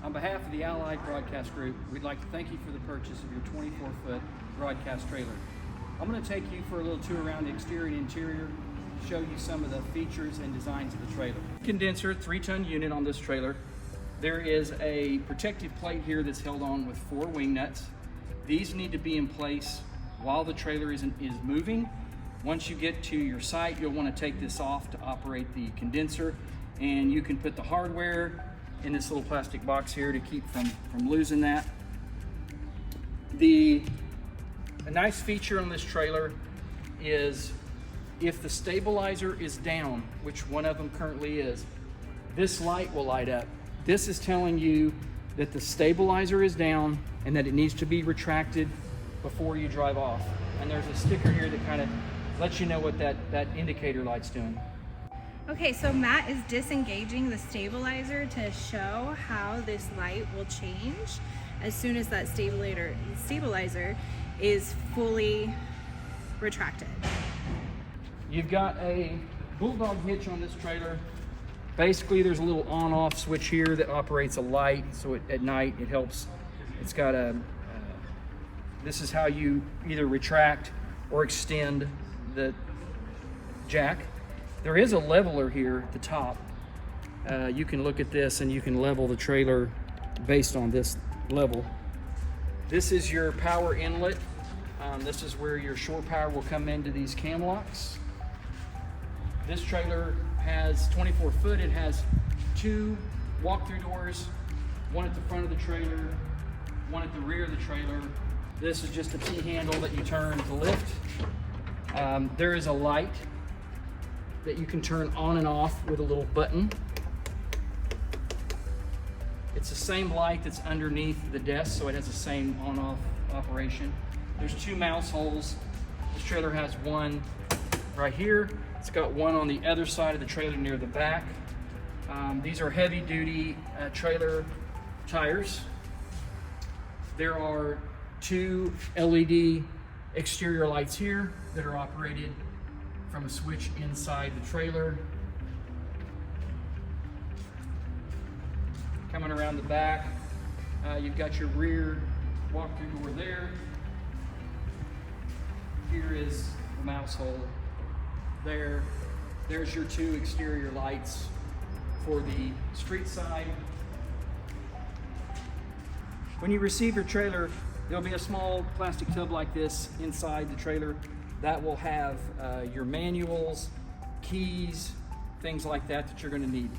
On behalf of the Allied Broadcast Group, we'd like to thank you for the purchase of your 24-foot broadcast trailer. I'm going to take you for a little tour around the exterior and interior, show you some of the features and designs of the trailer. Condenser 3-ton unit on this trailer. There is a protective plate here that's held on with 4 wing nuts. These need to be in place while the trailer is moving. Once you get to your site, you'll want to take this off to operate the condenser, and you can put the hardware in this little plastic box here to keep from losing that. A nice feature on this trailer is if the stabilizer is down, which one of them currently is, this light will light up. This is telling you that the stabilizer is down and that it needs to be retracted before you drive off. And there's a sticker here that kind of lets you know what that indicator light's doing. Okay, so Matt is disengaging the stabilizer to show how this light will change as soon as that stabilizer is fully retracted. You've got a bulldog hitch on this trailer. Basically, there's a little on-off switch here that operates a light, so at night it helps. It's got this is how you either retract or extend the jack. There is a leveler here at the top. You can look at this and you can level the trailer based on this level. This is your power inlet. This is where your shore power will come into these cam locks. This trailer has 24 foot. It has 2 walk-through doors, one at the front of the trailer, one at the rear of the trailer. This is just a T-handle that you turn to lift. There is a light that you can turn on and off with a little button. It's the same light that's underneath the desk, so it has the same on-off operation. There's 2 mouse holes. This trailer has one right here. It's got one on the other side of the trailer near the back. These are heavy-duty trailer tires. There are 2 LED exterior lights here that are operated from a switch inside the trailer. Coming around the back, you've got your rear walk-through door there. Here is the mouse hole there. There's your 2 exterior lights for the street side. When you receive your trailer, there'll be a small plastic tub like this inside the trailer that will have your manuals, keys, things like that you're going to need.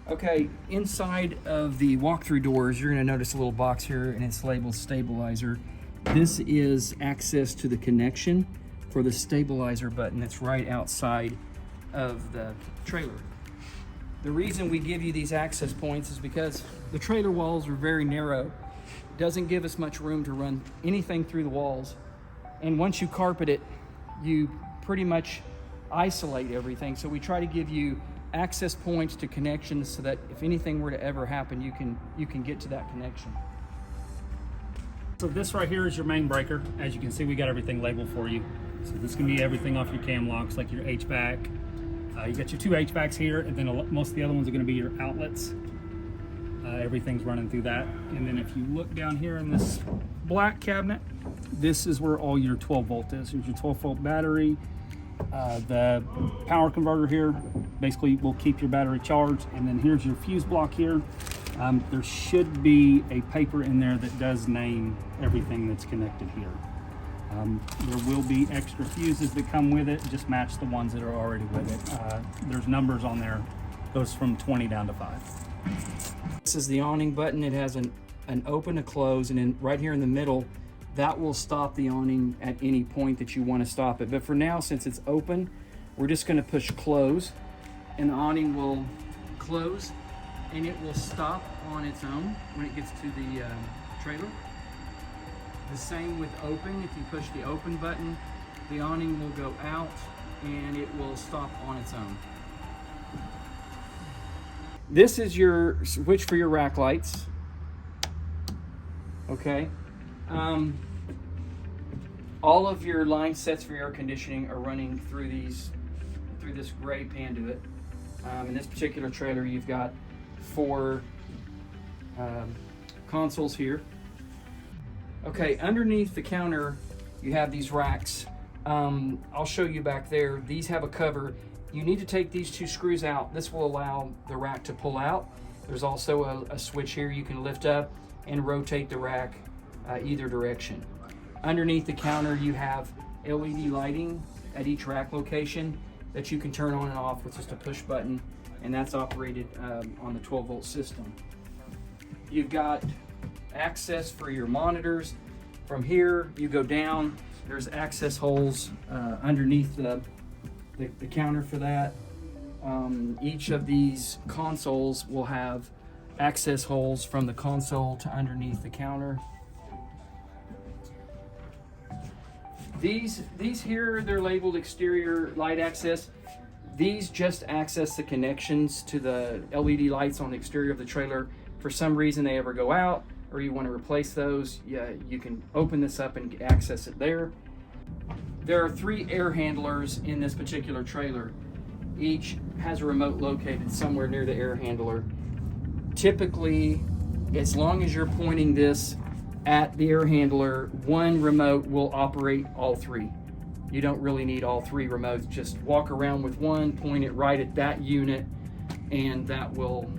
Okay, inside of the walk-through doors, you're going to notice a little box here, and it's labeled stabilizer. This is access to the connection for the stabilizer button that's right outside of the trailer. The reason we give you these access points is because the trailer walls are very narrow. It doesn't give us much room to run anything through the walls. And once you carpet it, you pretty much isolate everything. So we try to give you access points to connections so that if anything were to ever happen, you can get to that connection. So this right here is your main breaker. As you can see, we got everything labeled for you. So this can be everything off your cam locks, like your HVAC. You got your 2 HVACs here, and then most of the other ones are going to be your outlets. Everything's running through that. And then if you look down here in this black cabinet, this is where all your 12 volt is. Here's your 12 volt battery. The power converter here basically will keep your battery charged. And then here's your fuse block here. There should be a paper in there that does name everything that's connected here. There will be extra fuses that come with it, just match the ones that are already with it. There's numbers on there, goes from 20 down to 5. This is the awning button. It has an open, a close, and then right here in the middle, that will stop the awning at any point that you want to stop it. But for now, since it's open, we're just going to push close, and the awning will close, and it will stop on its own when it gets to the trailer. The same with open. If you push the open button, the awning will go out and it will stop on its own. This is your switch for your rack lights. Okay. All of your line sets for air conditioning are running through this gray Panduit. In this particular trailer, you've got 4 consoles here. Okay, underneath the counter, you have these racks. I'll show you back there. These have a cover. You need to take these two screws out. This will allow the rack to pull out. There's also a switch here you can lift up and rotate the rack either direction. Underneath the counter, you have LED lighting at each rack location that you can turn on and off with just a push button, and that's operated on the 12-volt system. You've got access for your monitors. From here, you go down, there's access holes underneath the counter for that. Each of these consoles will have access holes from the console to underneath the counter. These here, they're labeled exterior light access. These just access the connections to the LED lights on the exterior of the trailer. For some reason they ever go out or you want to replace those, you can open this up and access it there. There are 3 air handlers in this particular trailer. Each has a remote located somewhere near the air handler. Typically, as long as you're pointing this at the air handler, one remote will operate all 3. You don't really need all 3 remotes. Just walk around with one, point it right at that unit, and that will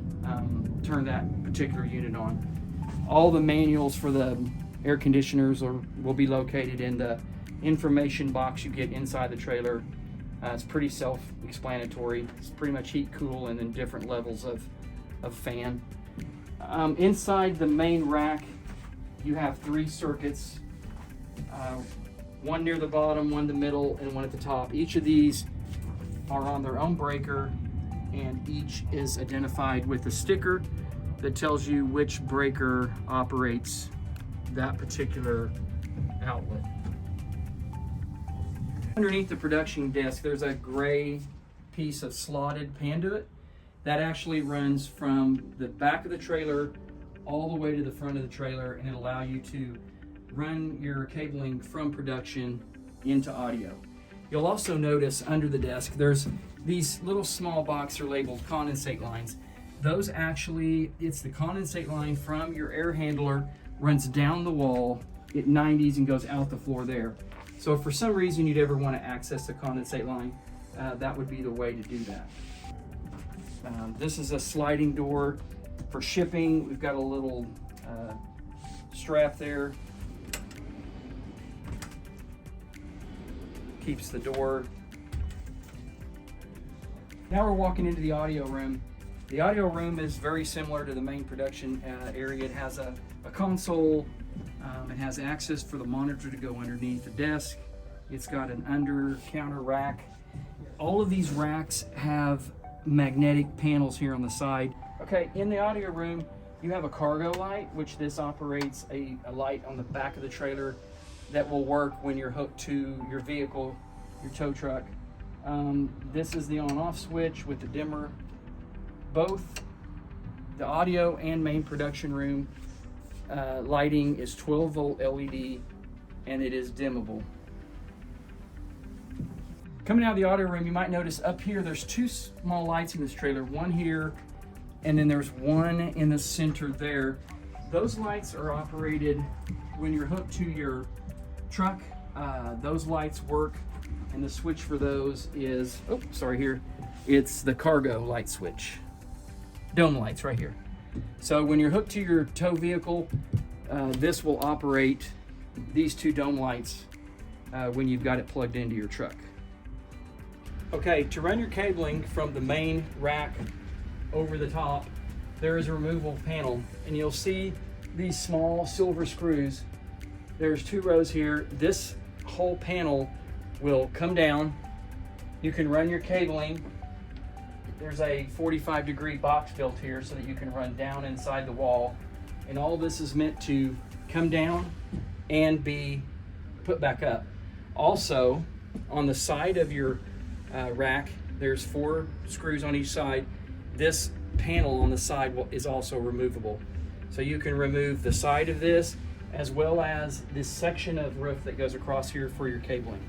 turn that particular unit on. All the manuals for the air conditioners will be located in the information box you get inside the trailer. It's pretty self-explanatory. It's pretty much heat, cool, and then different levels of fan. Inside the main rack, you have 3 circuits, one near the bottom, one in the middle, and one at the top. Each of these are on their own breaker, and each is identified with a sticker that tells you which breaker operates that particular outlet. Underneath the production desk, there's a gray piece of slotted panduit that actually runs from the back of the trailer all the way to the front of the trailer, and it'll allow you to run your cabling from production into audio. You'll also notice under the desk there's these little small boxes are labeled condensate lines. Those actually, it's the condensate line from your air handler, runs down the wall at 90s and goes out the floor there. So if for some reason you'd ever want to access the condensate line, that would be the way to do that. This is a sliding door for shipping. We've got a little strap there. Keeps the door. Now we're walking into the audio room. The audio room is very similar to the main production area. It has a console. It has access for the monitor to go underneath the desk. It's got an under counter rack. All of these racks have magnetic panels here on the side. Okay, in the audio room, you have a cargo light, which this operates a light on the back of the trailer that will work when you're hooked to your vehicle, your tow truck. This is the on-off switch with the dimmer. Both the audio and main production room lighting is 12-volt LED, and it is dimmable. Coming out of the audio room, you might notice up here there's 2 small lights in this trailer, one here, and then there's one in the center there. Those lights are operated when you're hooked to your truck. Those lights work, and the switch for those is, it's the cargo light switch. Dome lights right here. So when you're hooked to your tow vehicle, this will operate these 2 dome lights when you've got it plugged into your truck. Okay, to run your cabling from the main rack over the top, there is a removable panel, and you'll see these small silver screws. There's 2 rows here. This whole panel will come down. You can run your cabling. There's a 45-degree box built here so that you can run down inside the wall. And all this is meant to come down and be put back up. Also, on the side of your rack, there's 4 screws on each side. This panel on the side is also removable. So you can remove the side of this as well as this section of roof that goes across here for your cabling.